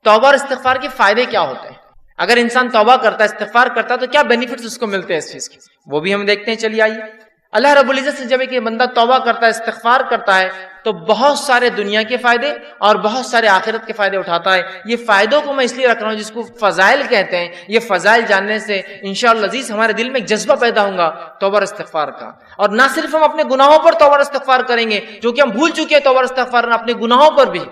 توبہ اور استغفار کے فائدے کیا ہوتے ہیں؟ اگر انسان توبہ کرتا ہے، استغفار کرتا ہے، تو کیا بینیفٹس اس کو ملتے ہیں اس چیز کے؟ وہ بھی ہم دیکھتے ہیں، چلیے آئیے۔ اللہ رب العزت سے جب ایک بندہ توبہ کرتا ہے، استغفار کرتا ہے، تو بہت سارے دنیا کے فائدے اور بہت سارے آخرت کے فائدے اٹھاتا ہے۔ یہ فائدوں کو میں اس لیے رکھ رہا ہوں جس کو فضائل کہتے ہیں۔ یہ فضائل جاننے سے انشاءاللہ عزیز ہمارے دل میں ایک جذبہ پیدا ہوگا توبہ اور استغفار کا، اور نہ صرف ہم اپنے گناہوں پر توبہ اور استغفار کریں گے جو کہ ہم بھول چکے ہیں توبہ اور استغفار اپنے گناہوں پر بھی،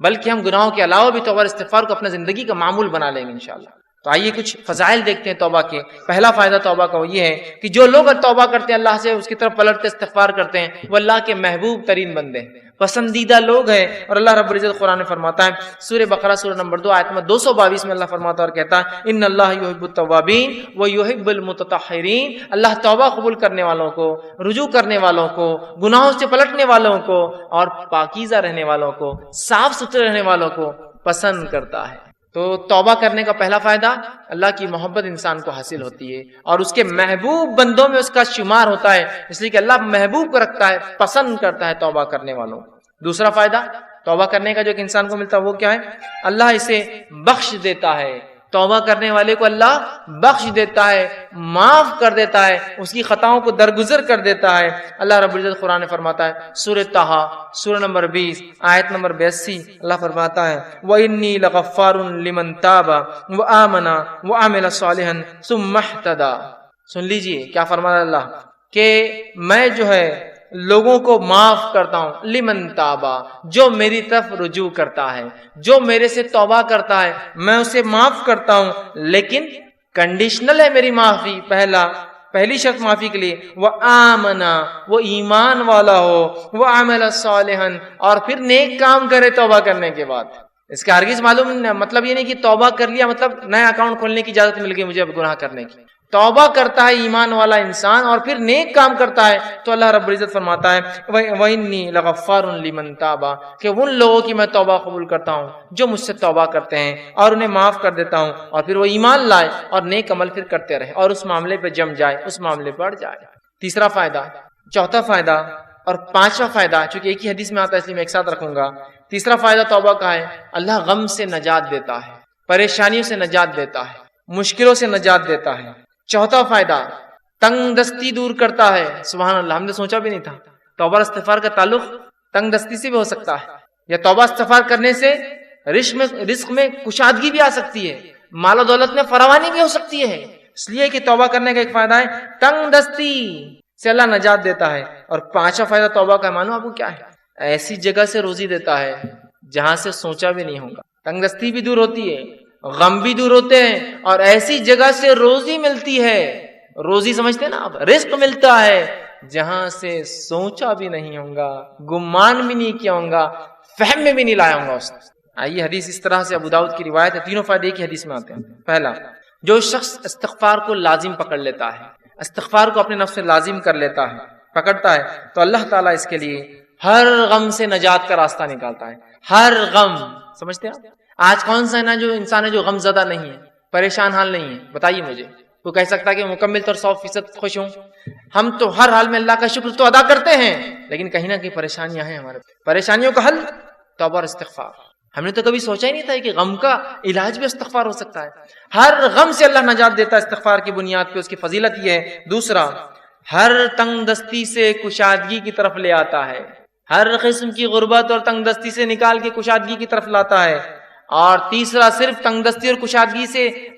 بلکہ ہم گناہوں کے علاوہ بھی توبہ اور استغفار کو اپنے زندگی کا معمول بنا لیں گے انشاءاللہ۔ تو آئیے کچھ فضائل دیکھتے ہیں توبہ کے۔ پہلا فائدہ توبہ کا وہ یہ ہے کہ جو لوگ توبہ کرتے ہیں، اللہ سے اس کی طرف پلٹتے استغفار کرتے ہیں، وہ اللہ کے محبوب ترین بندے ہیں، پسندیدہ لوگ ہیں۔ اور اللہ رب العزت قرآن میں فرماتا ہے، سورہ بقرہ سورہ نمبر 2 آیت نمبر 222 میں اللہ فرماتا ہے اور کہتا ہے، ان اللہ یحب التوابین ویحب المتطہرین۔ اللہ توبہ قبول کرنے والوں کو، رجوع کرنے والوں کو، گناہوں سے پلٹنے والوں کو اور پاکیزہ رہنے والوں کو، صاف ستھرے رہنے والوں کو پسند کرتا ہے۔ تو توبہ کرنے کا پہلا فائدہ، اللہ کی محبت انسان کو حاصل ہوتی ہے اور اس کے محبوب بندوں میں اس کا شمار ہوتا ہے، اس لیے کہ اللہ محبوب کو رکھتا ہے، پسند کرتا ہے توبہ کرنے والوں۔ دوسرا فائدہ توبہ کرنے کا جو ایک انسان کو ملتا ہے وہ کیا ہے؟ اللہ اسے بخش دیتا ہے۔ توبہ کرنے والے کو اللہ بخش دیتا ہے، معاف کر دیتا ہے، اس کی خطاؤں کو درگزر کر دیتا ہے۔ اللہ رب العزت قرآن میں فرماتا ہے، سورہ طٰہٰ سورہ نمبر 20 آیت نمبر 82، اللہ فرماتا ہے، وَإِنِّي لَغَفَّارٌ لِمَن تَابَ وَآمَنَ وَعَمِلَ صَالِحًا ثُمَّ اهْتَدَىٰ۔ سن لیجئے کیا فرماتا اللہ کہ میں جو ہے لوگوں کو معاف کرتا ہوں، لمن تابا، جو میری طرف رجوع کرتا ہے، جو میرے سے توبہ کرتا ہے میں اسے معاف کرتا ہوں، لیکن کنڈیشنل ہے میری معافی۔ پہلی شرط معافی کے لیے، وہ آمنا، وہ ایمان والا ہو، وہ عمل صالحا، اور پھر نیک کام کرے توبہ کرنے کے بعد۔ اس کا ہرگز معلوم مطلب یہ نہیں کہ توبہ کر لیا مطلب نیا اکاؤنٹ کھولنے کی اجازت مل گئی مجھے اب گناہ کرنے کی۔ توبہ کرتا ہے ایمان والا انسان اور پھر نیک کام کرتا ہے تو اللہ رب العزت فرماتا ہے، وَإِنِّي لَغَفَّارٌ لِمَن تَابَ، کہ ان لوگوں کی میں توبہ قبول کرتا ہوں جو مجھ سے توبہ کرتے ہیں اور انہیں معاف کر دیتا ہوں، اور پھر وہ ایمان لائے اور نیک عمل پھر کرتے رہے اور اس معاملے پہ جم جائے، اس معاملے پہ اڑ جائے۔ تیسرا فائدہ، چوتھا فائدہ اور پانچواں فائدہ چونکہ ایک ہی حدیث میں آتا ہے اس لیے میں ایک ساتھ رکھوں گا۔ تیسرا فائدہ توبہ کا ہے، اللہ غم سے نجات دیتا ہے، پریشانیوں سے نجات دیتا ہے، مشکلوں سے نجات دیتا ہے۔ چوتھا فائدہ، تنگ دستی دور کرتا ہے۔ سبحان اللہ، ہم نے سوچا بھی نہیں تھا توبہ استغفار کا تعلق تنگ دستی سے بھی ہو سکتا ہے، یا توبہ استغفار کرنے سے رزق میں کشادگی بھی آ سکتی ہے، مال و دولت میں فراوانی بھی ہو سکتی ہے۔ اس لیے کہ توبہ کرنے کا ایک فائدہ ہے تنگ دستی سے اللہ نجات دیتا ہے۔ اور پانچواں فائدہ توبہ کا معلوم آپ کو کیا ہے؟ ایسی جگہ سے روزی دیتا ہے جہاں سے سوچا بھی نہیں ہوگا۔ تنگ دستی بھی دور ہوتی ہے، غم بھی دور ہوتے ہیں، اور ایسی جگہ سے روزی ملتی ہے، روزی سمجھتے ہیں نا آپ، رزق ملتا ہے جہاں سے سوچا بھی نہیں ہوگا، گمان بھی نہیں کیا ہوگا، فہم میں بھی نہیں لایا ہوگا اس نے۔ آئیے حدیث اس طرح سے ابو داؤد کی روایت ہے، تینوں فائدے ایک ہی حدیث میں آتے ہیں۔ پہلا، جو شخص استغفار کو لازم پکڑ لیتا ہے، استغفار کو اپنے نفس سے لازم کر لیتا ہے، پکڑتا ہے، تو اللہ تعالیٰ اس کے لیے ہر غم سے نجات کا راستہ نکالتا ہے۔ ہر غم، سمجھتے ہیں آپ؟ آج کون سا ہے نا جو انسان ہے جو غم زدہ نہیں ہے، پریشان حال نہیں ہے؟ بتائیے مجھے، وہ کہہ سکتا ہے کہ مکمل طور 100% خوش ہوں؟ ہم تو ہر حال میں اللہ کا شکر تو ادا کرتے ہیں، لیکن کہیں نہ کہیں پریشانیاں ہیں ہمارے۔ پریشانیوں کا حل توبہ اور استغفار۔ ہم نے تو کبھی سوچا ہی نہیں تھا کہ غم کا علاج بھی استغفار ہو سکتا ہے۔ ہر غم سے اللہ نجات دیتا ہے استغفار کی بنیاد پہ، اس کی فضیلت یہ ہے۔ دوسرا، ہر تنگ دستی سے کشادگی کی طرف لے آتا ہے، ہر قسم کی غربت اور تنگ دستی سے نکال کے کشادگی کی طرف لاتا ہے۔ اور تیسرا، صرف تنگ دستی اور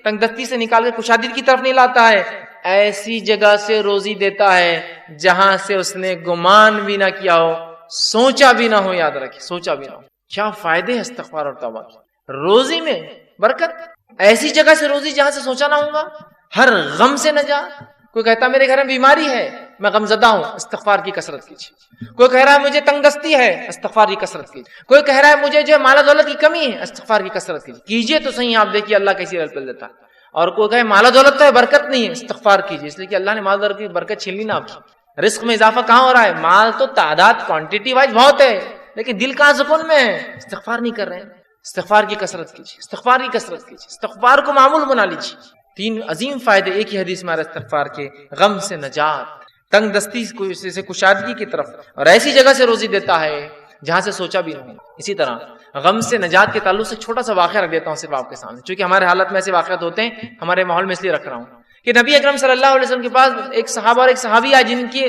تنگ دستی سے نکال کے کشادگی کی طرف نہیں لاتا ہے، ایسی جگہ سے روزی دیتا ہے جہاں سے اس نے گمان بھی نہ کیا ہو، سوچا بھی نہ ہو۔ یاد رکھیں، سوچا بھی نہ ہو۔ کیا فائدے ہیں استغفار اور توبہ کے؟ روزی میں برکت، ایسی جگہ سے روزی جہاں سے سوچا نہ ہوگا، ہر غم سے نجات۔ کوئی کہتا ہے میرے گھر میں بیماری ہے، میں غم زدہ ہوں، استغفار کی کثرت کیجیے۔ کوئی کہہ رہا ہے مجھے تنگ دستی ہے، استغفار کی کثرت کیجیے۔ کوئی کہہ رہا ہے مجھے جو مال و دولت کی کمی ہے، استغفار کی کثرت کیجیے تو صحیح، آپ دیکھیے اللہ کیسی رزق دیتا ہے۔ اور کوئی کہے مال و دولت تو ہے، برکت نہیں ہے، استغفار کیجیے، اس لیے کہ اللہ نے مال و دولت کی برکت چھین لی نا آپ کی۔ رزق میں اضافہ کہاں ہو رہا ہے؟ مال تو تعداد کوانٹٹی وائز بہت ہے، لیکن دل کہاں سکون میں ہے؟ استغفار نہیں کر رہے ہیں۔ استغفار کی کثرت کیجیے، استغفار کی کثرت کیجیے، استغفار کو معمول بنا لیجیے۔ تین عظیم فائدے ایک ہی حدیث میں استغفار کے، غم سے نجات، تنگ دستی سے کشادگی کی طرف، اور ایسی جگہ سے روزی دیتا ہے جہاں سے سوچا بھی نہیں. اسی طرح غم سے نجات کے تعلق سے چھوٹا سا واقعہ رکھ دیتا ہوں صرف آپ کے سامنے, چونکہ ہمارے حالت میں ایسے واقعات ہوتے ہیں, ہمارے ماحول میں اس لیے رکھ رہا ہوں کہ نبی اکرم صلی اللہ علیہ وسلم کے پاس ایک صحابہ اور ایک صحابی آئے جن کے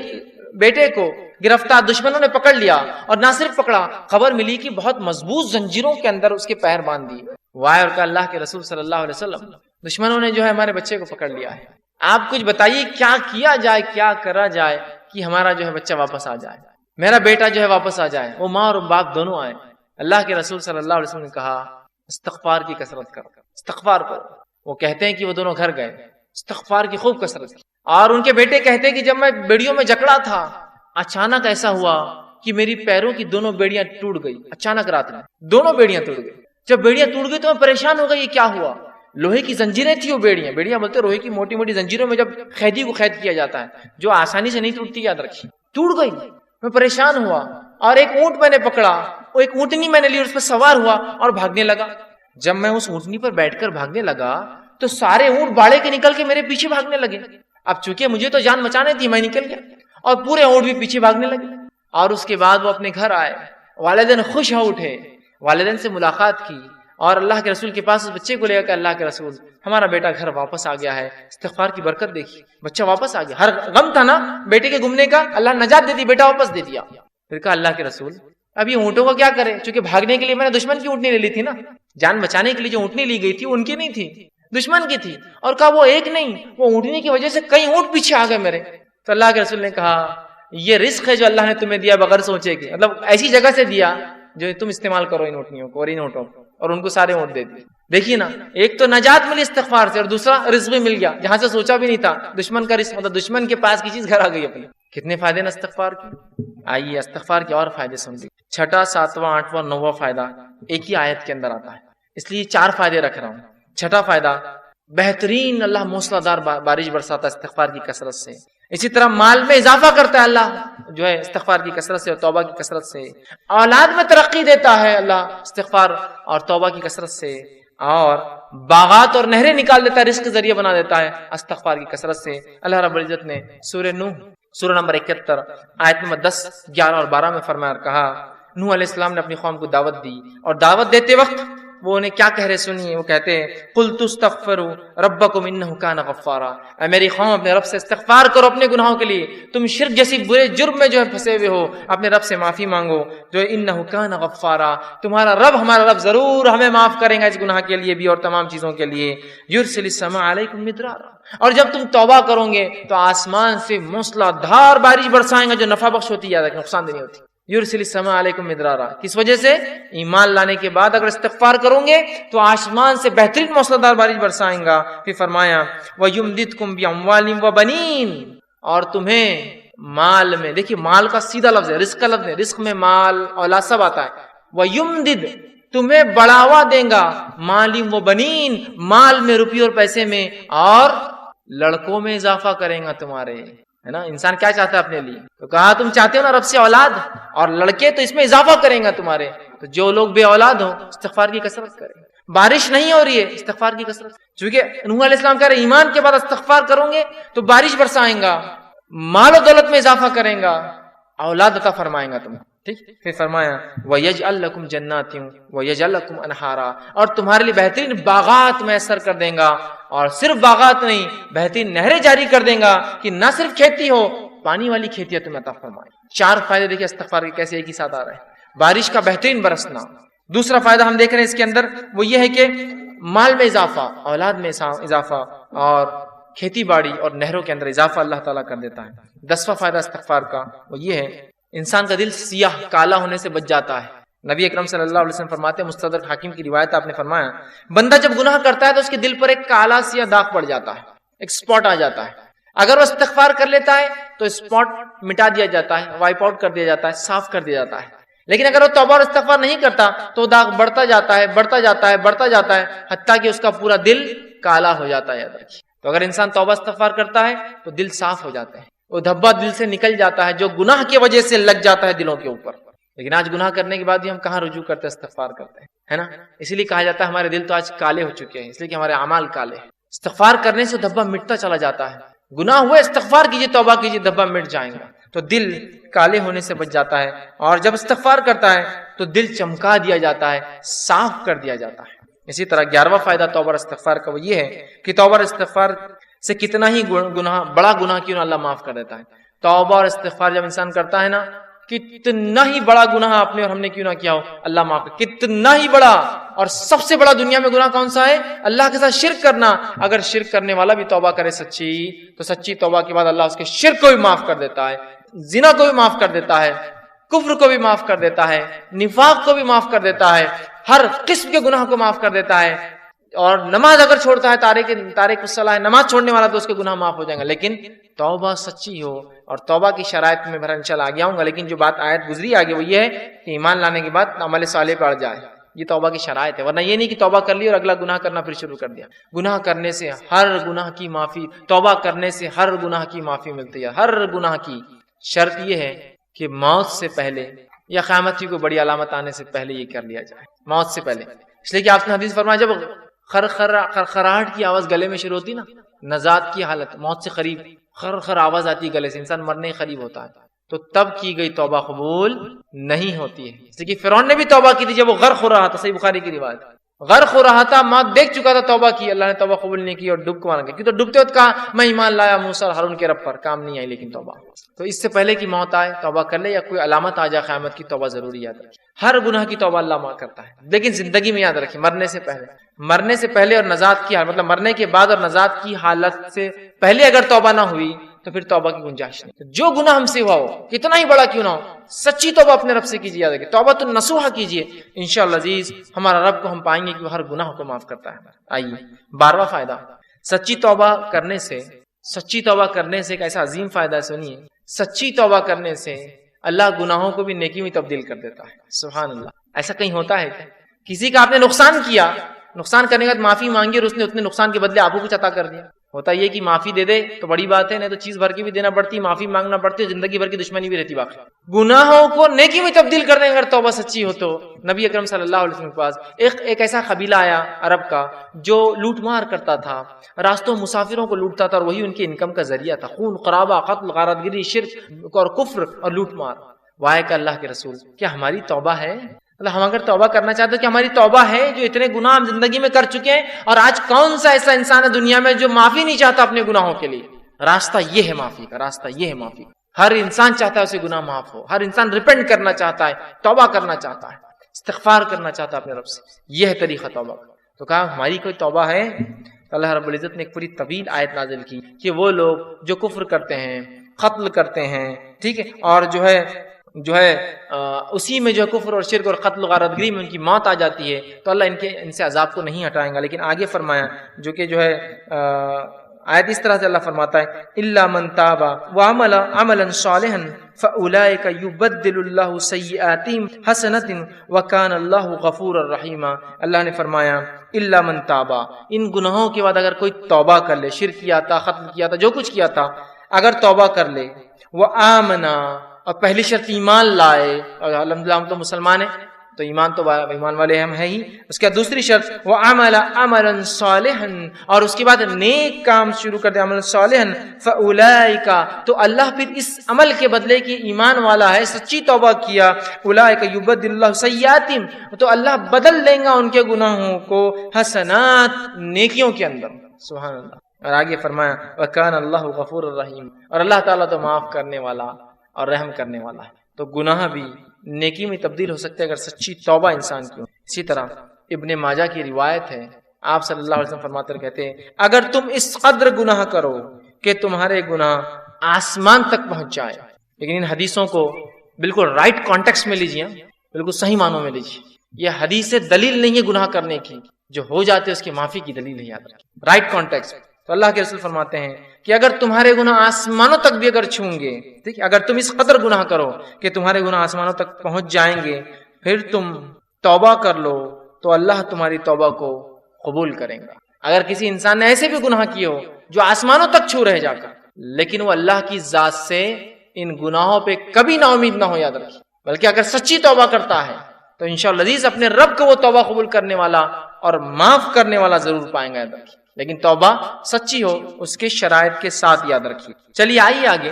بیٹے کو گرفتار دشمنوں نے پکڑ لیا, اور نہ صرف پکڑا, خبر ملی کہ بہت مضبوط زنجیروں کے اندر اس کے پیر باندھ دیے. وہ آئے اور کہا اللہ کے رسول صلی اللہ علیہ وسلم, دشمنوں نے جو ہے ہمارے بچے کو پکڑ لیا ہے, آپ کچھ بتائیے کیا کیا جائے, کیا کرا جائے کہ ہمارا جو ہے بچہ واپس آ جائے, میرا بیٹا جو ہے واپس آ جائے, وہ ماں اور باپ دونوں آئے. اللہ کے رسول صلی اللہ علیہ وسلم نے کہا استغفار کی کثرت کرو, استغفار کرو. وہ کہتے ہیں کہ وہ دونوں گھر گئے, استغفار کی خوب کثرت کی. اور ان کے بیٹے کہتے ہیں کہ جب میں بیڑیوں میں جکڑا تھا, اچانک ایسا ہوا کہ میری پیروں کی دونوں بیڑیاں ٹوٹ گئی. اچانک رات میں دونوں بیڑیاں ٹوٹ گئی. جب بیڑیاں ٹوٹ گئی تو میں پریشان ہو گئی, یہ کیا ہوا؟ لوہے کی زنجیریں تھی وہ بیڑیاں, بیڑیاں بولتے لوہے کی موٹی موٹی زنجیروں میں جب قیدی کو قید کیا جاتا ہے جو آسانی سے نہیں ٹوٹتی, یاد رکھیے. ٹوٹ گئی, میں پریشان ہوا, اور ایک اونٹ میں نے پکڑا, وہ ایک اونٹنی میں نے لی, اس پر سوار ہوا اور بھاگنے لگا. جب میں اس اونٹنی پر بیٹھ کر بھاگنے لگا تو سارے اونٹ باڑے کے نکل کے میرے پیچھے بھاگنے لگے. اب چونکہ مجھے تو جان بچانے تھی, میں نکل گیا, اور پورے اونٹ بھی پیچھے بھاگنے لگے. اور اس کے بعد وہ اپنے گھر آئے, والدین خوش ہو اٹھے, والدین سے ملاقات کی, اور اللہ کے رسول کے پاس اس بچے کو لے گا کہ اللہ کے رسول ہمارا بیٹا گھر واپس آ گیا ہے, استغفار کی برکت دیکھی, بچہ واپس آ گیا. ہر غم تھا نا بیٹے کے گمنے کا, اللہ نجات دے دی, بیٹا واپس دے دیا. پھر کہا اللہ کے رسول اب یہ اونٹوں کا کیا کریں, چونکہ بھاگنے کے لیے میں نے دشمن کی اونٹنی لے لی تھی نا, جان بچانے کے لیے جو اونٹنی لی گئی تھی وہ ان کی نہیں تھی, دشمن کی تھی. اور کہا وہ ایک نہیں, وہ اونٹنی کی وجہ سے کئی اونٹ پیچھے آ گئے میرے. تو اللہ کے رسول نے کہا یہ رزق ہے جو اللہ نے تمہیں دیا بغیر سوچے کہ, مطلب ایسی جگہ سے دیا جو تم استعمال کرو ان اونٹنیوں کو اور ان اونٹوں کو, اور ان کو سارے اونٹ دے دیے. دیکھیے نا, ایک تو نجات ملی استغفار سے, اور دوسرا رزق بھی مل گیا جہاں سے سوچا بھی نہیں تھا. دشمن کا رزق, مطلب دشمن کے پاس کی چیز گھر آ گئی اپنے. کتنے فائدے نا استغفار کے. آئیے استغفار کے اور فائدے سن لیجیے. 6واں 7واں 8واں 9واں فائدہ ایک ہی آیت کے اندر آتا ہے, اس لیے 4 فائدے رکھ رہا ہوں. 6واں فائدہ, بہترین اللہ موسلا دار بارش برساتا ہے استغفار کی کثرت سے. اسی طرح مال میں اضافہ کرتا ہے اللہ جو ہے استغفار کی کثرت سے اور توبہ کی کثرت سے. اولاد میں ترقی دیتا ہے اللہ استغفار اور توبہ کی کثرت سے, اور باغات اور نہریں نکال دیتا ہے, رزق ذریعہ بنا دیتا ہے استغفار کی کثرت سے. اللہ رب العزت نے سورہ نوح سورہ نمبر 71 آیت نمبر 10 11 اور 12 میں فرمایا اور کہا, نوح علیہ السلام نے اپنی قوم کو دعوت دی, اور دعوت دیتے وقت وہ انہیں کیا کہہ رہے سنیے. وہ کہتے ہیں قلت استغفروا ربکم انہ کان غفارا, اے میری قوم اپنے رب سے استغفار کرو اپنے گناہوں کے لیے, تم شرک جیسی برے جرم میں جو ہے پھنسے ہوئے ہو, اپنے رب سے معافی مانگو جو انہ کان غفارا, تمہارا رب ہمارا رب ضرور ہمیں معاف کرے گا اس گناہ کے لیے بھی اور تمام چیزوں کے لیے. یرسل السماء علیکم مدرارا, اور جب تم توبہ کرو گے تو آسمان سے موسلا دھار بارش برسائیں گا جو نفع بخش ہوتی ہے, نقصان دہ نہیں ہوتی. یرسل السماء علیکم مدرارا, کس وجہ سے؟ ایمان لانے کے بعد اگر استغفار کرو گے تو آسمان سے بہترین موسلادھار بارش برسائیں گا. پھر فرمایا وَيُمْدِدْكُمْ بِأَمْوَالٍ وَبَنِينَ, اور تمہیں مال میں, دیکھیے مال کا سیدھا لفظ ہے, رزق کا لفظ ہے, رزق میں مال اولاد سب آتا ہے. وَيُمْدِدْ, تمہیں بڑھاوا دیں گا, مالم و بنین, مال میں روپی اور پیسے میں, اور لڑکوں میں اضافہ کریں گا تمہارے, ہے نا. انسان کیا چاہتا ہے اپنے لیے, تو کہا تم چاہتے ہو نا رب سے اولاد اور لڑکے, تو اس میں اضافہ کریں گا تمہارے. تو جو لوگ بے اولاد ہو استغفار کی کثرت کریں. بارش نہیں ہو رہی ہے استغفار کی کثرت, چونکہ نوح علیہ السلام کہہ رہے ایمان کے بعد استغفار کرو گے تو بارش برسائیں گا, مال و دولت میں اضافہ کریں گا, اولاد عطا فرمائیں گا تمہیں. ٹھیک. پھر فرمایا وَيَجْعَلْ لَكُمْ جَنَّاتٍ وَيَجْعَلْ لَكُمْ أَنْهَارًا, اور تمہارے لیے بہترین باغات میسر کر دیں گا, اور صرف باغات نہیں بہترین نہریں جاری کر دیں گا کہ نہ صرف کھیتی ہو, پانی والی کھیتی تمہیں عطا فرمائے. 4 فائدے دیکھیں استغفار کے کیسے ایک ہی ساتھ آ رہے ہیں. بارش کا بہترین برسنا. دوسرا فائدہ ہم دیکھ رہے ہیں اس کے اندر, وہ یہ ہے کہ مال میں اضافہ, اولاد میں اضافہ, اور کھیتی باڑی اور نہروں کے اندر اضافہ اللہ تعالیٰ کر دیتا ہے. 10واں فائدہ استغفار کا وہ یہ ہے, انسان کا دل سیاہ کالا ہونے سے بچ جاتا ہے. نبی اکرم صلی اللہ علیہ وسلم فرماتے ہیں, مستدرک حاکم کی روایت آپ نے فرمایا, بندہ جب گناہ کرتا ہے تو اس کے دل پر ایک کالا سیاہ داغ پڑ جاتا ہے, ایک سپاٹ آ جاتا ہے. اگر وہ استغفار کر لیتا ہے تو سپاٹ مٹا دیا جاتا ہے, وائپ آؤٹ کر دیا جاتا ہے, صاف کر دیا جاتا ہے. لیکن اگر وہ توبہ اور استغفار نہیں کرتا تو داغ بڑھتا جاتا ہے, بڑھتا جاتا ہے, بڑھتا جاتا ہے, حتیٰ کہ اس کا پورا دل کالا ہو جاتا ہے. تو اگر انسان توبہ استغفار کرتا ہے تو دل صاف ہو جاتا ہے, وہ دھبا دل سے نکل جاتا ہے جو گناہ کی وجہ سے لگ جاتا ہے دلوں کے اوپر. لیکن آج گناہ کرنے کے بعد بھی ہم کہاں رجوع کرتے ہیں, استغفار کرتے ہیں, ہے نا. اسی لیے کہا جاتا ہے ہمارے دل تو آج کالے ہو چکے ہیں, اس لیے کہ ہمارے اعمال کالے ہیں. استغفار کرنے سے دھبا مٹتا چلا جاتا ہے. گناہ ہوئے استغفار کیجیے, توبہ کیجیے, دھبا مٹ جائیں گا. تو دل کالے ہونے سے بچ جاتا ہے، اور جب استغفار کرتا ہے تو دل چمکا دیا جاتا ہے، صاف کر دیا جاتا ہے۔ اسی طرح 11واں فائدہ توبہ اور استغفار کا وہ یہ ہے کہ توبہ اور استغفار سے کتنا ہی گناہ، بڑا گناہ کیوں نہ اللہ معاف کر دیتا ہے۔ توبہ اور استغفار جب انسان کرتا ہے نا، کتنا ہی بڑا گناہ آپ نے اور ہم نے کیوں نہ کیا ہو، اللہ معاف کر، کتنا ہی بڑا۔ اور سب سے بڑا دنیا میں گناہ کون سا ہے؟ اللہ کے ساتھ شرک کرنا۔ اگر شرک کرنے والا بھی توبہ کرے سچی، تو سچی توبہ کے بعد اللہ اس کے شرک کو بھی معاف کر دیتا ہے، زنا کو بھی معاف کر دیتا ہے، کفر کو بھی معاف کر دیتا ہے، نفاق کو بھی معاف کر دیتا ہے، ہر قسم کے گناہ کو معاف کر دیتا ہے۔ اور نماز اگر چھوڑتا ہے، تارک الصلاۃ، نماز چھوڑنے والا، تو اس کے گناہ معاف ہو جائیں گے، لیکن توبہ سچی ہو۔ اور توبہ کی شرائط میں بہرحال انشاءاللہ آگے آؤں گا، لیکن جو بات آیت گزری آگے وہ یہ ہے کہ ایمان لانے کے بعد عمل صالح پڑ جائے، یہ توبہ کی شرائط ہے۔ ورنہ یہ نہیں کہ توبہ کر لی اور اگلا گناہ کرنا پھر شروع کر دیا۔ گناہ کرنے سے ہر گناہ کی معافی، توبہ کرنے سے ہر گناہ کی معافی ملتی ہے، ہر گناہ کی۔ شرط یہ ہے کہ موت سے پہلے یا قیامت کی کوئی بڑی علامت آنے سے پہلے یہ کر لیا جائے، موت سے پہلے۔ اس لیے کہ آپ نے حدیث فرمایا، جب خرخراہٹ کی آواز گلے میں شروع ہوتی نا، نزات کی حالت، موت سے قریب خر آواز آتی ہے گلے سے، انسان مرنے کے قریب ہوتا ہے، تو تب کی گئی توبہ قبول نہیں ہوتی ہے۔ جیسے کہ فرعون نے بھی توبہ کی تھی جب وہ غرق ہو رہا تھا، صحیح بخاری کی روایت، غرق ہو رہا تھا، موت دیکھ چکا تھا، توبہ کی، اللہ نے توبہ قبول نہیں کی اور ڈوب کو مارا گیا، کیونکہ ڈوبتے وقت کہا میں ایمان لایا موسیٰ اور ہارون کے رب پر، کام نہیں آئی لیکن توبہ۔ تو اس سے پہلے کہ موت آئے توبہ کر لے، یا کوئی علامت آ جائے قیامت کی، توبہ ضروری یاد رکھے۔ ہر گناہ کی توبہ اللہ معاف کرتا ہے، لیکن زندگی میں یاد رکھیں، مرنے سے پہلے اور نجات کی حالت، مطلب مرنے کے بعد اور نجات کی حالت سے پہلے اگر توبہ نہ ہوئی تو پھر توبہ کی گنجائش نہیں۔ جو گناہ ہم سے ہوا ہو، کتنا ہی بڑا کیوں نہ ہو، سچی توبہ اپنے رب سے کیجیے، یاد رکھیں، توبہ تو نصوحہ کیجیے، انشاءاللہ عزیز ہمارا رب کو ہم پائیں گے کہ وہ ہر گناہ کو معاف کرتا ہے۔ آئیے 12واں فائدہ، سچی توبہ کرنے سے ایک ایسا عظیم فائدہ ہے، سنیے، سچی توبہ کرنے سے اللہ گناہوں کو بھی نیکی میں تبدیل کر دیتا ہے۔ سبحان اللہ، ایسا کہیں ہوتا ہے کیا؟ کسی کا آپ نے نقصان کیا، نقصان کرنے کے بعد معافی مانگی اور اس نے اتنے نقصان کے بدلے آپ کو کچھ عطا کر دیا۔ ہوتا یہ کہ معافی دے دے تو بڑی بات ہے، نہیں تو چیز بھر کی بھی دینا پڑتی، معافی مانگنا پڑتی، زندگی بھر کی دشمنی بھی رہتی باقی۔ گناہوں کو نیکی میں تبدیل کرنے اگر توبہ سچی ہو تو نبی اکرم صلی اللہ علیہ وسلم کے پاس ایک ایسا قبیلہ آیا عرب کا جو لوٹ مار کرتا تھا، راستوں مسافروں کو لوٹتا تھا، اور وہی ان کے انکم کا ذریعہ تھا، خون قرابہ، قتل، غارت گری، شرک اور کفر اور لوٹ مار۔ وائے کہ اللہ کے رسول، کیا ہماری توبہ ہے؟ ہم اگر توبہ کرنا چاہتے ہیں کہ ہماری توبہ ہے، جو اتنے گناہ ہم زندگی میں کر چکے ہیں، اور آج کون سا ایسا انسان ہے دنیا میں جو معافی نہیں چاہتا اپنے گناہوں کے لیے؟ راستہ یہ ہے معافی کا، راستہ یہ ہے معافی کا۔ ہر انسان چاہتا ہے اسے گناہ معاف ہو، ہر انسان ریپینٹ کرنا چاہتا ہے، توبہ کرنا چاہتا ہے، استغفار کرنا چاہتا ہے اپنے رب سے، یہ ہے طریقہ توبہ کا۔ تو کہا ہماری کوئی توبہ ہے؟ اللہ رب العزت نے ایک پوری طویل آیت نازل کی کہ وہ لوگ جو کفر کرتے ہیں، قتل کرتے ہیں، ٹھیک ہے، اور جو ہے اسی میں جو کفر اور شرک اور قتل و غارت گری میں ان کی موت آ جاتی ہے، تو اللہ ان سے عذاب کو نہیں ہٹائیں گا۔ لیکن آگے فرمایا جو کہ جو ہے آیت اس طرح سے اللہ فرماتا ہے الا من تاب وعمل عملا صالحا فاولئک یبدل اللہ سیئاتہم حسنات وکان اللہ غفورا رحیما۔ اللہ نے فرمایا الا من تاب، ان گناہوں کے بعد اگر کوئی توبہ کر لے، شرک کیا تھا، قتل کیا تھا، جو کچھ کیا تھا، اگر توبہ کر لے، وآمنا، اور پہلی شرط ایمان لائے، اور الحمدللہ ہم تو مسلمان ہیں تو ایمان والے ہم ہیں ہی۔ اس کے بعد دوسری شرط وعمل عملا صالحا، اور اس کے بعد نیک کام شروع کر دے، عمل صالحا، فاولئک، تو اللہ پھر اس عمل کے بدلے کی ایمان والا ہے، سچی توبہ کیا، اولئک یبدل اللہ سیئاتہم، تو اللہ بدل لیں گا ان کے گناہوں کو حسنات، نیکیوں کے اندر۔ سبحان اللہ۔ اور آگے فرمایا وکان اللہ غفور الرحیم، اور اللہ تعالیٰ تو معاف کرنے والا اور رحم کرنے والا ہے۔ تو گناہ بھی نیکی میں تبدیل ہو سکتے ہیں اگر سچی توبہ انسان کی ہو۔ اسی طرح ابن ماجہ کی روایت ہے، آپ صلی اللہ علیہ وسلم فرماتے کہتے ہیں اگر تم اس قدر گناہ کرو کہ تمہارے گناہ آسمان تک پہنچ جائے، لیکن ان حدیثوں کو بالکل رائٹ کانٹیکسٹ میں لیجیے، بالکل صحیح معنوں میں لیجیے، یہ حدیث دلیل نہیں ہے گناہ کرنے کی، جو ہو جاتے اس کی معافی کی دلیل ہے، یاد رکھیں رائٹ کانٹیکسٹ۔ تو اللہ کے رسول فرماتے ہیں کہ اگر تمہارے گناہ آسمانوں تک بھی اگر چھوں گے، ٹھیک ہے، اگر تم اس قدر گناہ کرو کہ تمہارے گناہ آسمانوں تک پہنچ جائیں گے، پھر تم توبہ کر لو تو اللہ تمہاری توبہ کو قبول کریں گا۔ اگر کسی انسان نے ایسے بھی گناہ کیے ہو جو آسمانوں تک چھو رہے جا کر، لیکن وہ اللہ کی ذات سے ان گناہوں پہ کبھی نا امید نہ ہو، یاد رکھیں، بلکہ اگر سچی توبہ کرتا ہے تو انشاءاللہ عزیز اپنے رب کو وہ توبہ قبول کرنے والا اور معاف کرنے والا ضرور پائیں گا، یاد رکھیں، لیکن توبہ سچی ہو، اس کے شرائط کے ساتھ، یاد رکھیے۔ چلیے آئیے آگے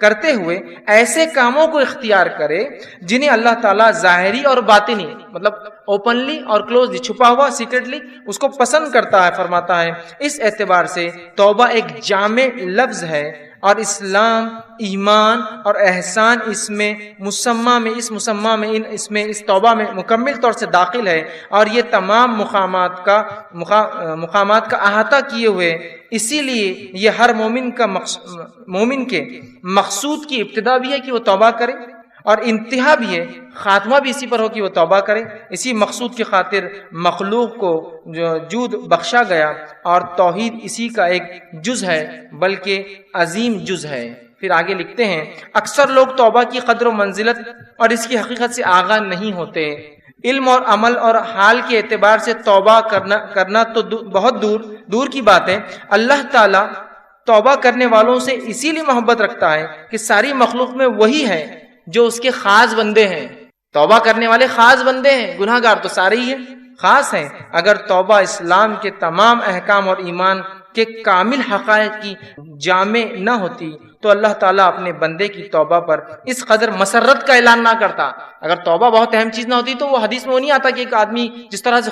کرتے ہوئے ایسے کاموں کو اختیار کرے جنہیں اللہ تعالیٰ ظاہری اور باطنی مطلب اوپنلی اور کلوزلی چھپا ہوا سیکرٹلی اس کو پسند کرتا ہے. فرماتا ہے اس اعتبار سے توبہ ایک جامع لفظ ہے اور اسلام، ایمان اور احسان اس توبہ میں مکمل طور سے داخل ہے اور یہ تمام مقامات کا احاطہ کیے ہوئے. اسی لیے یہ ہر مومن کے مقصود کی ابتدا بھی ہے کہ وہ توبہ کرے اور انتہا بھی ہے، خاتمہ بھی اسی پر ہو کہ وہ توبہ کرے. اسی مقصود کی خاطر مخلوق کو جود بخشا گیا اور توحید اسی کا ایک جز ہے بلکہ عظیم جز ہے. پھر آگے لکھتے ہیں اکثر لوگ توبہ کی قدر و منزلت اور اس کی حقیقت سے آگاہ نہیں ہوتے. علم اور عمل اور حال کے اعتبار سے توبہ کرنا تو بہت دور کی بات ہے. اللہ تعالیٰ توبہ کرنے والوں سے اسی لیے محبت رکھتا ہے کہ ساری مخلوق میں وہی ہے جو اس کے خاص بندے ہیں. توبہ کرنے والے خاص بندے ہیں، گناہ گار تو سارے ہی ہیں، خاص ہیں. اگر توبہ اسلام کے تمام احکام اور ایمان کے کامل حقائق کی جامع نہ ہوتی تو اللہ تعالیٰ اپنے بندے کی توبہ پر اس قدر مسرت کا اعلان نہ کرتا. اگر توبہ بہت اہم چیز نہ ہوتی تو وہ حدیث میں وہ نہیں آتا کہ ایک آدمی جس طرح سے